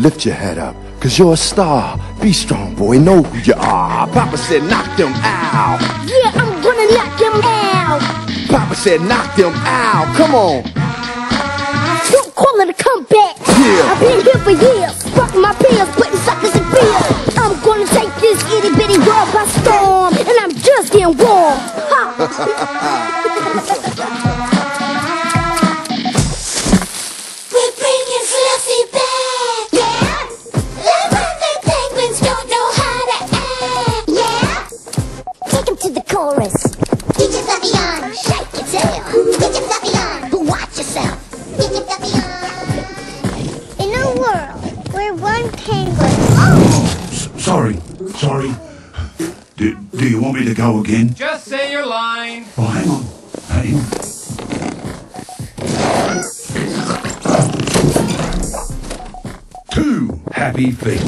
lift your head up, cause you're a star. Be strong, boy, know who you are. Papa said knock them out. Yeah, I'm gonna knock them out. Papa said knock them out. Come on. Don't call it a comeback. Yeah. I've been here for years, fucking my pills, putting suckers in fear. I'm gonna take this itty bitty world by storm, and I'm just getting warm. Ha. We're bringing Fluffy back. Yeah. The penguins don't know how to act. Yeah. Take him to the chorus. Get your Fluffy on. Shake your tail. Get your Fluffy on. But watch yourself. Get your Fluffy on. In a world where one penguin. Sorry. Do you want me to go again? Just say your line. Oh, hang on. 2 happy feet.